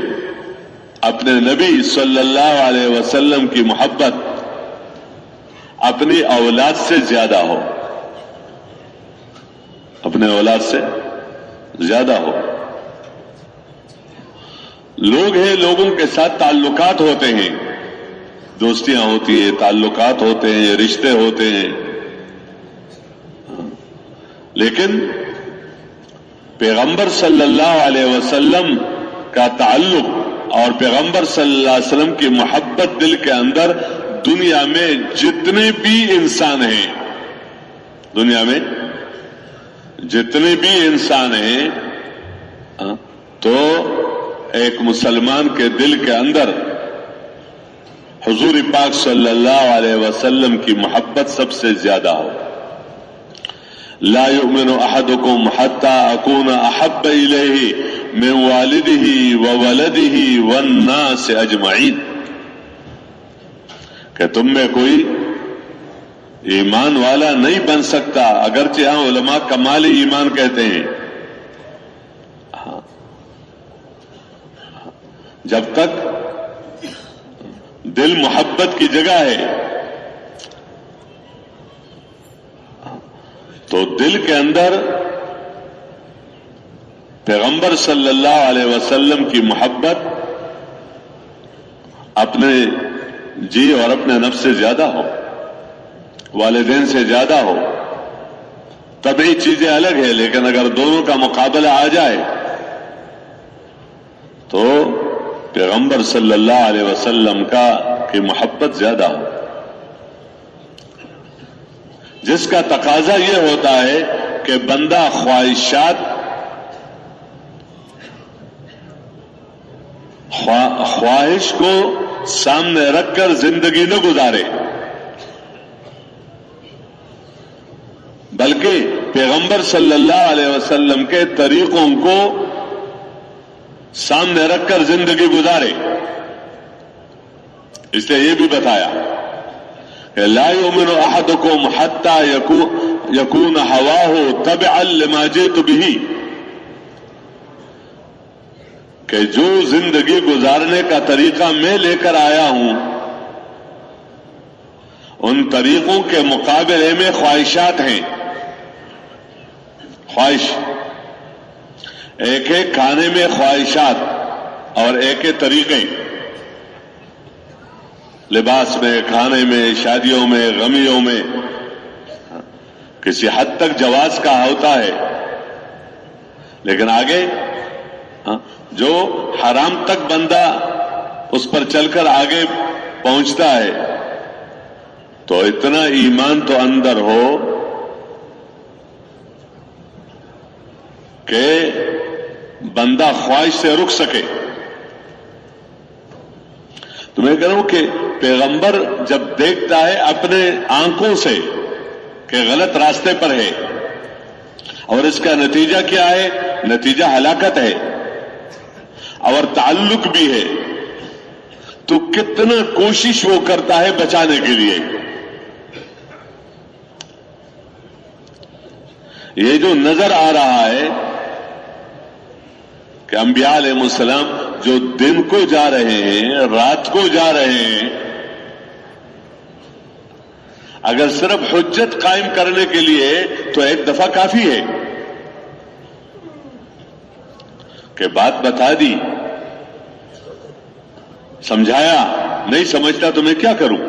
اپنے نبی صلی اللہ علیہ وسلم کی محبت اپنی اولاد سے زیادہ ہو، اپنے اولاد سے زیادہ ہو. لوگ ہیں، لوگوں کے ساتھ تعلقات ہوتے ہیں، دوستیاں ہوتی ہیں، تعلقات ہوتے ہیں، رشتے ہوتے ہیں، لیکن پیغمبر صلی اللہ علیہ وسلم کا تعلق اور پیغمبر صلی اللہ علیہ وسلم کی محبت دل کے اندر دنیا میں جتنے بھی انسان ہیں، دنیا میں جتنے بھی انسان ہیں، تو ایک مسلمان کے دل کے اندر حضور پاک صلی اللہ علیہ وسلم کی محبت سب سے زیادہ ہو. لا يؤمن احدكم حتى اكون احب اليه من والده وولده والناس اجمعین، کہ تم میں کوئی ایمان والا نہیں بن سکتا، اگرچہ ہاں علماء کمال ایمان کہتے ہیں، جب تک دل محبت کی جگہ ہے تو دل کے اندر پیغمبر صلی اللہ علیہ وسلم کی محبت اپنے جی اور اپنے نفس سے زیادہ ہو، والدین سے زیادہ ہو. طبعی چیزیں الگ ہیں، لیکن اگر دونوں کا مقابلہ آ جائے تو پیغمبر صلی اللہ علیہ وسلم کی محبت زیادہ ہو، جس کا تقاضا یہ ہوتا ہے کہ بندہ خواہش کو سامنے رکھ کر زندگی نہ گزارے، بلکہ پیغمبر صلی اللہ علیہ وسلم کے طریقوں کو سامنے رکھ کر زندگی گزارے. اس لیے یہ بھی بتایا کہ لا يؤمن احدكم حتى يكون هواه تبعا لما جئت به، کہ جو زندگی گزارنے کا طریقہ میں لے کر آیا ہوں ان طریقوں کے مقابلے میں خواہشات ہیں. خواہش ایک ایک کھانے میں خواہشات اور ایک ایک طریقے، لباس میں، کھانے میں، شادیوں میں، غمیوں میں، کسی حد تک جواز کا ہوتا ہے، لیکن آگے جو حرام تک بندہ اس پر چل کر آگے پہنچتا ہے تو اتنا ایمان تو اندر ہو کہ بندہ خواہش سے رک سکے. تو میں کہہ رہا ہوں کہ پیغمبر جب دیکھتا ہے اپنے آنکھوں سے کہ غلط راستے پر ہے اور اس کا نتیجہ کیا ہے، نتیجہ ہلاکت ہے اور تعلق بھی ہے، تو کتنا کوشش وہ کرتا ہے بچانے کے لیے. یہ جو نظر آ رہا ہے کہ انبیاء علیہ السلام جو دن کو جا رہے ہیں، رات کو جا رہے ہیں، اگر صرف حجت قائم کرنے کے لیے تو ایک دفعہ کافی ہے کہ بات بتا دی، سمجھایا، نہیں سمجھتا تو میں کیا کروں،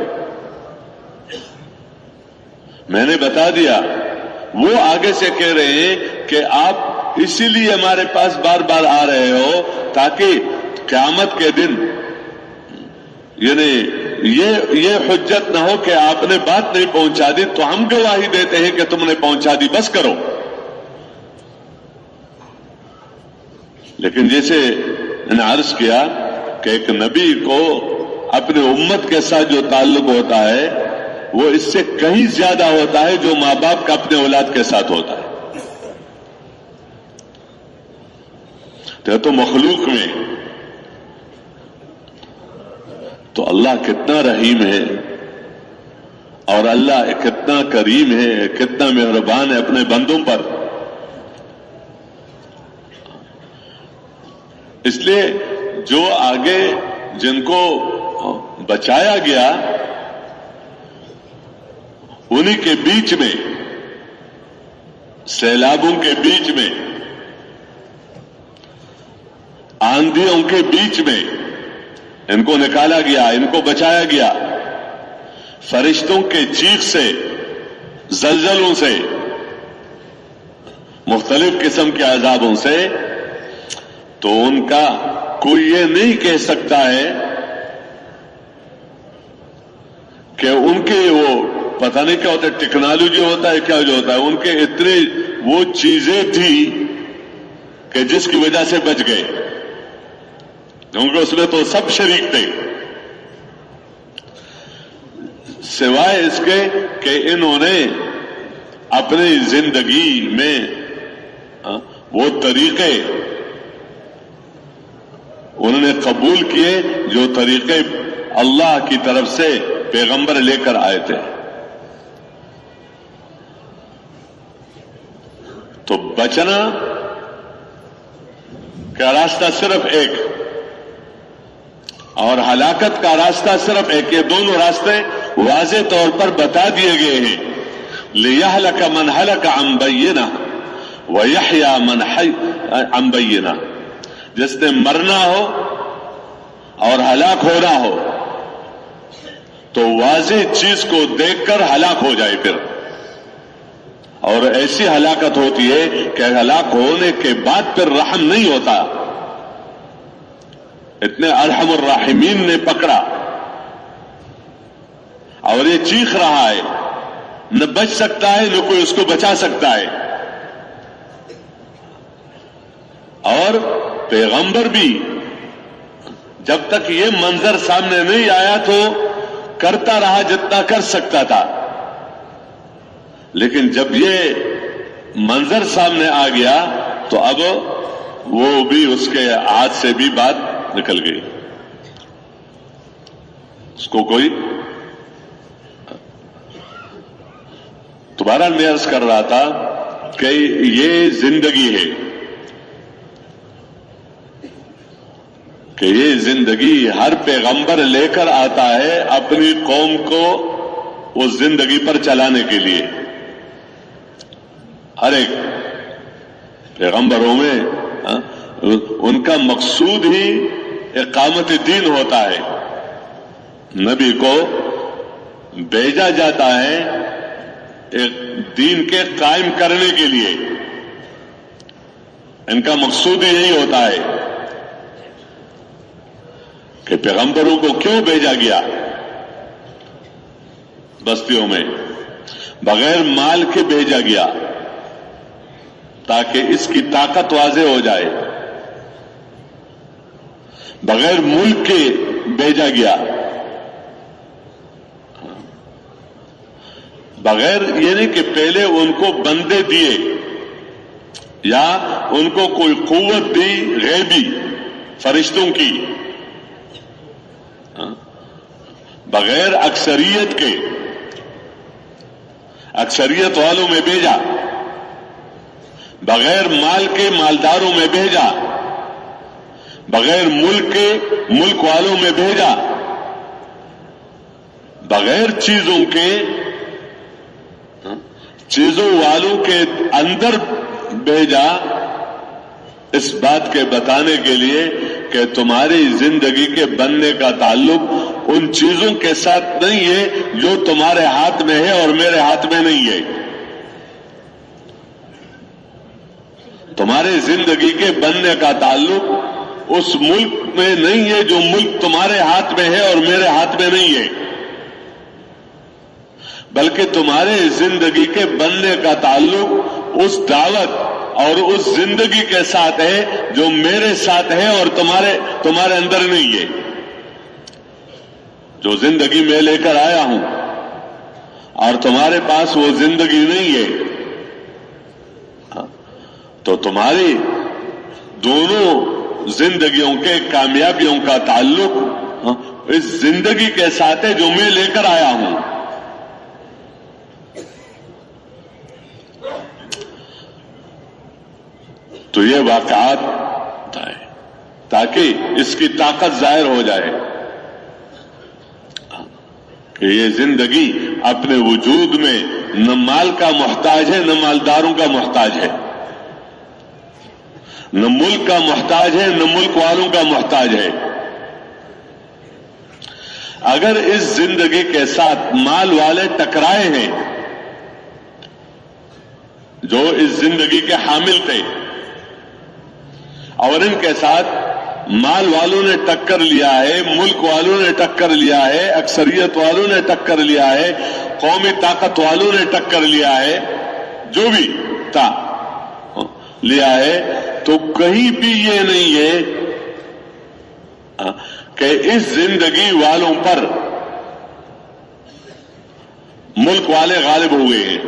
میں نے بتا دیا۔ وہ آگے سے کہہ رہے ہیں کہ آپ اسی لیے ہمارے پاس بار بار آ رہے ہو تاکہ قیامت کے دن یعنی یہ حجت نہ ہو کہ آپ نے بات نہیں پہنچا دی تو ہم گواہی دیتے ہیں کہ تم نے پہنچا دی، بس کرو۔ لیکن جیسے میں نے عرض کیا کہ ایک نبی کو اپنے امت کے ساتھ جو تعلق ہوتا ہے وہ اس سے کہیں زیادہ ہوتا ہے جو ماں باپ کا اپنے اولاد کے ساتھ ہوتا ہے۔ تو مخلوق میں تو اللہ کتنا رحیم ہے اور اللہ کتنا کریم ہے، کتنا مہربان ہے اپنے بندوں پر۔ اس لیے جو آگے جن کو بچایا گیا انہی کے بیچ میں، سیلابوں کے بیچ میں، آندھیوں کے بیچ میں ان کو نکالا گیا، ان کو بچایا گیا، فرشتوں کے چیخ سے، زلزلوں سے، مختلف قسم کے عذابوں سے۔ تو ان کا کوئی یہ نہیں کہہ سکتا ہے کہ ان کے وہ پتہ نہیں کیا ہوتا ہے، ٹیکنالوجی ہوتا ہے کیا جو ہوتا ہے، ان کے اتنے وہ چیزیں تھی کہ جس کی وجہ سے بچ گئے، کیونکہ اس میں تو سب شریک تھے، سوائے اس کے کہ انہوں نے اپنی زندگی میں وہ طریقے انہوں نے قبول کیے جو طریقے اللہ کی طرف سے پیغمبر لے کر آئے تھے۔ تو بچنا کا راستہ صرف ایک اور ہلاکت کا راستہ صرف ایک، یہ دونوں راستے واضح طور پر بتا دیے گئے ہیں۔ لِيَهْلَكَ مَنْ هَلَكَ عَنْ بَيِّنَةٍ وَيَحْيَا مَنْ حَيَّ عَنْ بَيِّنَةٍ، جس نے مرنا ہو اور ہلاک ہونا ہو تو واضح چیز کو دیکھ کر ہلاک ہو جائے پھر، اور ایسی ہلاکت ہوتی ہے کہ ہلاک ہونے کے بعد پھر رحم نہیں ہوتا۔ اتنے ارحم الراحمین نے پکڑا اور یہ چیخ رہا ہے، نہ بچ سکتا ہے نہ کوئی اس کو بچا سکتا ہے، اور پیغمبر بھی جب تک یہ منظر سامنے نہیں آیا تو کرتا رہا جتنا کر سکتا تھا، لیکن جب یہ منظر سامنے آ گیا تو اب وہ بھی اس کے ہاتھ سے بھی بات نکل گئی، اس کو کوئی دوبارہ میں عرض کر رہا تھا کہ یہ زندگی ہے، کہ یہ زندگی ہر پیغمبر لے کر آتا ہے اپنی قوم کو اس زندگی پر چلانے کے لیے۔ ہر ایک پیغمبروں میں ان کا مقصود ہی اقامت دین ہوتا ہے، نبی کو بھیجا جاتا ہے ایک دین کے قائم کرنے کے لیے، ان کا مقصود یہی ہوتا ہے کہ پیغمبروں کو کیوں بھیجا گیا بستیوں میں، بغیر مال کے بھیجا گیا تاکہ اس کی طاقت واضح ہو جائے، بغیر ملک کے بھیجا گیا، بغیر یہ نہیں کہ پہلے ان کو بندے دیے یا ان کو کوئی قوت دی غیبی فرشتوں کی، بغیر اکثریت کے، اکثریت والوں میں بھیجا بغیر مال کے مالداروں میں بھیجا، بغیر ملک کے ملک والوں میں بھیجا، بغیر چیزوں کے چیزوں والوں کے اندر بھیجا، اس بات کے بتانے کے لیے کہ تمہاری زندگی کے بننے کا تعلق ان چیزوں کے ساتھ نہیں ہے جو تمہارے ہاتھ میں ہے اور میرے ہاتھ میں نہیں ہے. تمہاری زندگی کے بننے کا تعلق اس ملک میں نہیں ہے جو ملک تمہارے ہاتھ میں ہے اور میرے ہاتھ میں نہیں ہے، بلکہ تمہارے زندگی کے بننے کا تعلق اس دعوت اور اس زندگی کے ساتھ ہے جو میرے ساتھ ہے اور تمہارے اندر نہیں ہے. جو زندگی میں لے کر آیا ہوں اور تمہارے پاس وہ زندگی نہیں ہے، تو تمہاری دونوں زندگیوں کے کامیابیوں کا تعلق اس زندگی کے ساتھ ہے جو میں لے کر آیا ہوں. تو یہ واقعات ہے تاکہ اس کی طاقت ظاہر ہو جائے کہ یہ زندگی اپنے وجود میں نہ مال کا محتاج ہے، نہ مالداروں کا محتاج ہے، نہ ملک کا محتاج ہے، نہ ملک والوں کا محتاج ہے. اگر اس زندگی کے ساتھ مال والے ٹکرائے ہیں جو اس زندگی کے حامل تھے، اور ان کے ساتھ مال والوں نے ٹکر لیا ہے، ملک والوں نے ٹکر لیا ہے، اکثریت والوں نے ٹکر لیا ہے، قومی طاقت والوں نے ٹکر لیا ہے، جو بھی تھا لیا ہے، تو کہیں بھی یہ نہیں ہے کہ اس زندگی والوں پر ملک والے غالب ہوئے ہیں،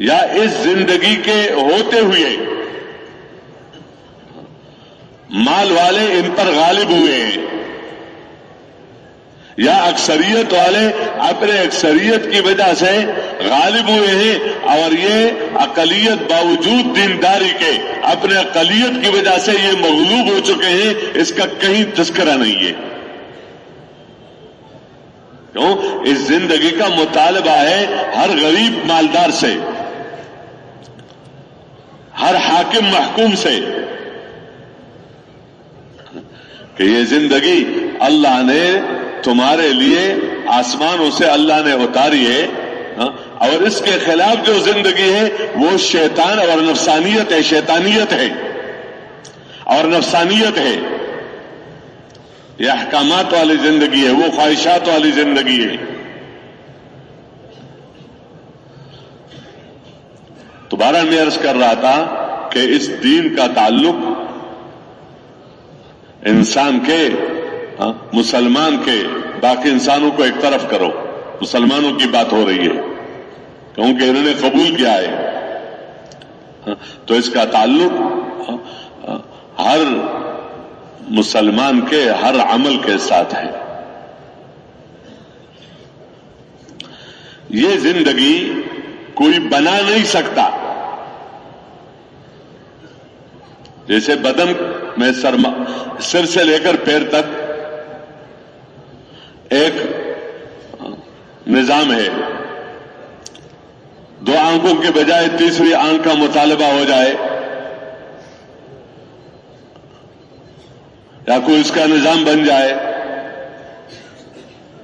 یا اس زندگی کے ہوتے ہوئے مال والے ان پر غالب ہوئے ہیں، یا اکثریت والے اپنے اکثریت کی وجہ سے غالب ہوئے ہیں، اور یہ اقلیت باوجود دینداری کے اپنے اقلیت کی وجہ سے یہ مغلوب ہو چکے ہیں. اس کا کہیں تذکرہ نہیں ہے. کیوں؟ اس زندگی کا مطالبہ ہے ہر غریب مالدار سے، ہر حاکم محکوم سے، کہ یہ زندگی اللہ نے تمہارے لیے آسمانوں سے اللہ نے اتاری ہے، اور اس کے خلاف جو زندگی ہے وہ شیطان اور نفسانیت ہے، شیطانیت ہے اور نفسانیت ہے. یہ احکامات والی زندگی ہے، وہ خواہشات والی زندگی ہے. دوبارہ میں عرض کر رہا تھا کہ اس دین کا تعلق انسان کے، مسلمان کے، باقی انسانوں کو ایک طرف کرو، مسلمانوں کی بات ہو رہی ہے کیونکہ انہوں نے قبول کیا ہے، تو اس کا تعلق ہر مسلمان کے ہر عمل کے ساتھ ہے. یہ زندگی کوئی بنا نہیں سکتا. جیسے بدن میں سر سے لے کر پیر تک ایک نظام ہے، دو آنکھوں کے بجائے تیسری آنکھ کا مطالبہ ہو جائے یا کوئی اس کا نظام بن جائے،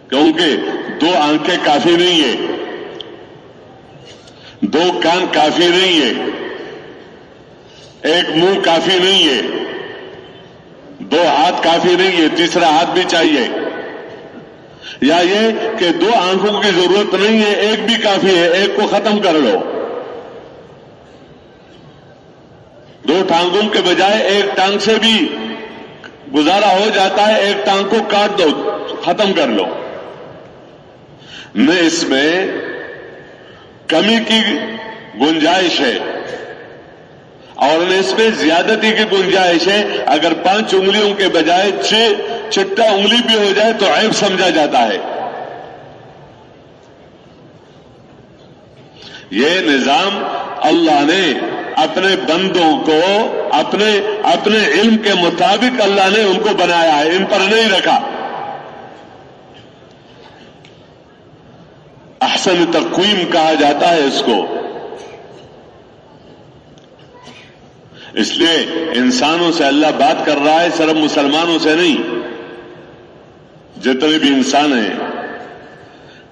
کیونکہ دو آنکھیں کافی نہیں ہے، دو کان کافی نہیں ہے، ایک منہ کافی نہیں ہے، دو ہاتھ کافی نہیں ہے، تیسرا ہاتھ بھی چاہیے. یا یہ کہ دو آنکھوں کی ضرورت نہیں ہے، ایک بھی کافی ہے، ایک کو ختم کر لو. دو ٹانگوں کے بجائے ایک ٹانگ سے بھی گزارا ہو جاتا ہے، ایک ٹانگ کو کاٹ دو، ختم کر لو. نہ اس میں کمی کی گنجائش ہے اور نہ اس میں زیادتی کی گنجائش ہے. اگر 5 انگلیوں کے بجائے 6 انگلی بھی ہو جائے تو عیب سمجھا جاتا ہے. یہ نظام اللہ نے اپنے بندوں کو اپنے علم کے مطابق اللہ نے ان کو بنایا ہے، ان پر نہیں رکھا۔ احسن تقویم کہا جاتا ہے اس کو۔ اس لیے انسانوں سے اللہ بات کر رہا ہے، صرف مسلمانوں سے نہیں، جتنے بھی انسان ہیں،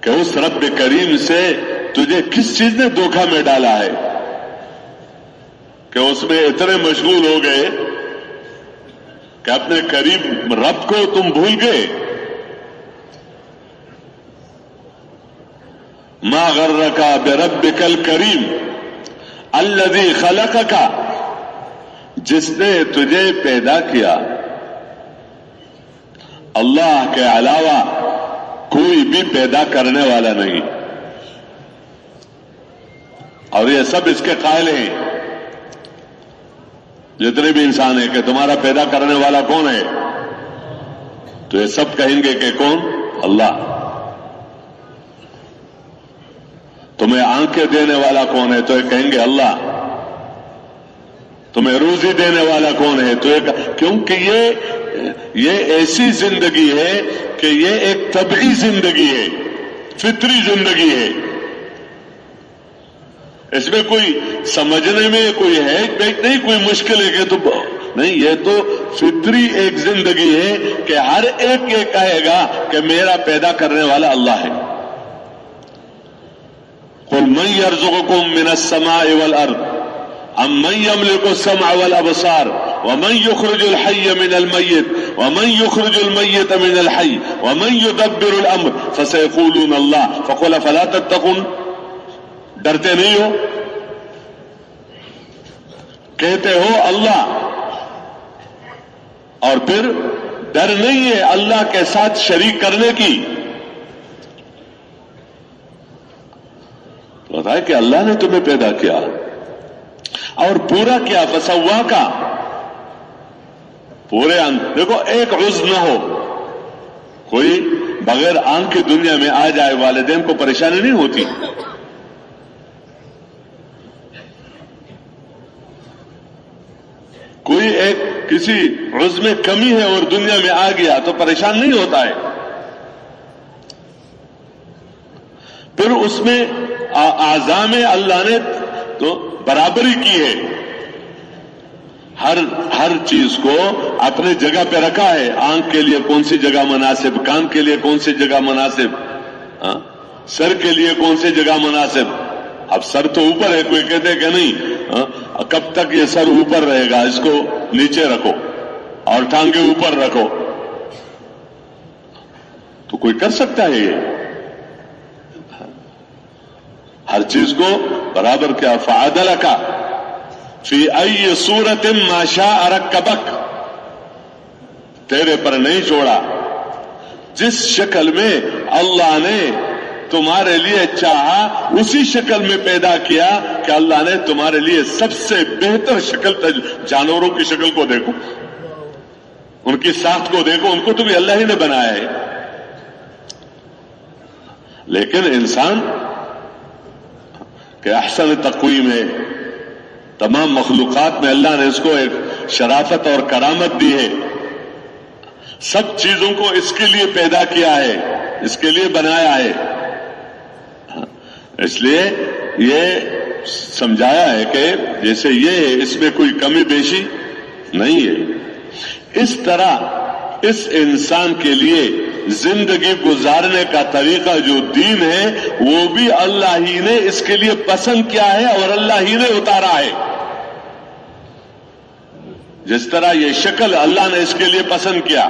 کہ اس رب کریم سے تجھے کس چیز نے دھوکہ میں ڈالا ہے کہ اس میں اتنے مشغول ہو گئے کہ اپنے قریب رب کو تم بھول گئے۔ ما غرک بربک الکریم الذی خلقک، جس نے تجھے پیدا کیا، اللہ کے علاوہ کوئی بھی پیدا کرنے والا نہیں، اور یہ سب اس کے قائل ہیں، جتنے بھی انسان ہیں، کہ تمہارا پیدا کرنے والا کون ہے؟ تو یہ سب کہیں گے کہ کون؟ اللہ۔ تمہیں آنکھیں دینے والا کون ہے؟ تو یہ کہیں گے اللہ۔ تمہیں روزی دینے والا کون ہے؟ تو کیونکہ یہ ایسی زندگی ہے کہ یہ ایک طبعی زندگی ہے، فطری زندگی ہے، اس میں کوئی سمجھنے میں کوئی ہے نہیں، کوئی مشکل ہے کہ تو نہیں، یہ تو فطری ایک زندگی ہے کہ ہر ایک یہ کہے گا کہ میرا پیدا کرنے والا اللہ ہے۔ قل من يرزقكم من السماء والارض ام من يملك السمع والابصار ومن يخرج الحي من الميت ومن يخرج الميت من الحي ومن يدبر الامر فسيقولون الله فقل فلا تتقون، ڈرتے نہیں ہو؟ کہتے ہو اللہ، اور پھر ڈر نہیں ہے اللہ کے ساتھ شریک کرنے کی۔ تو بتایا کہ اللہ نے تمہیں پیدا کیا اور پورا کیا، فسوا کا، پورے دیکھو ایک عضو نہ ہو، کوئی بغیر آنکھ کی دنیا میں آ جائے، والدین کو پریشانی نہیں ہوتی؟ کوئی ایک کسی عضو میں کمی ہے اور دنیا میں آ گیا تو پریشان نہیں ہوتا ہے؟ پھر اس میں اعضاء میں اللہ نے تو برابری کی ہے، ہر چیز کو اپنے جگہ پہ رکھا ہے۔ آنکھ کے لیے کون سی جگہ مناسب، کان کے لیے کون سی جگہ مناسب، سر کے لیے کون سی جگہ مناسب۔ اب سر تو اوپر ہے، کوئی کہتے کہ نہیں کب تک یہ سر اوپر رہے گا، اس کو نیچے رکھو اور ٹانگیں اوپر رکھو، تو کوئی کر سکتا ہے یہ؟ ہر چیز کو برابر کیا۔ فعدلک فی ای صورت ما شاء رکبک، تیرے پر نہیں چھوڑا، جس شکل میں اللہ نے تمہارے لیے چاہا اسی شکل میں پیدا کیا، کہ اللہ نے تمہارے لیے سب سے بہتر شکل، جانوروں کی شکل کو دیکھو، ان کی ساخت کو دیکھو، ان کو تو بھی اللہ ہی نے بنایا ہے۔ لیکن انسان کہ احسن تقویم ہے، تمام مخلوقات میں اللہ نے اس کو ایک شرافت اور کرامت دی ہے، سب چیزوں کو اس کے لیے پیدا کیا ہے، اس کے لیے بنایا ہے۔ اس لیے یہ سمجھایا ہے کہ جیسے یہ اس میں کوئی کمی بیشی نہیں ہے، اس طرح اس انسان کے لیے زندگی گزارنے کا طریقہ جو دین ہے وہ بھی اللہ ہی نے اس کے لیے پسند کیا ہے اور اللہ ہی نے اتارا ہے۔ جس طرح یہ شکل اللہ نے اس کے لیے پسند کیا،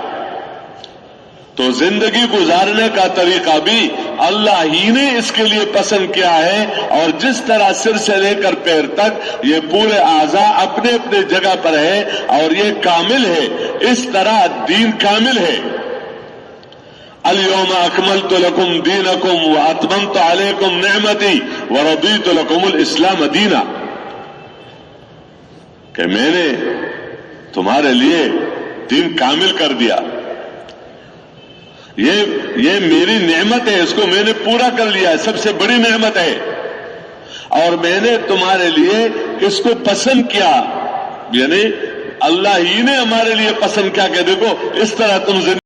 تو زندگی گزارنے کا طریقہ بھی اللہ ہی نے اس کے لیے پسند کیا ہے، اور جس طرح سر سے لے کر پیر تک یہ پورے اعضاء اپنے اپنے جگہ پر ہے اور یہ کامل ہے، اس طرح دین کامل ہے۔ اليوم اکملت لکم دینکم واتممت علیکم نعمتی ورضیت لکم الاسلام دینا، کہ میں نے تمہارے لیے دین کامل کر دیا، یہ میری نعمت ہے، اس کو میں نے پورا کر لیا ہے، سب سے بڑی نعمت ہے، اور میں نے تمہارے لیے اس کو پسند کیا، یعنی اللہ ہی نے ہمارے لیے پسند کیا کہ دیکھو اس طرح تم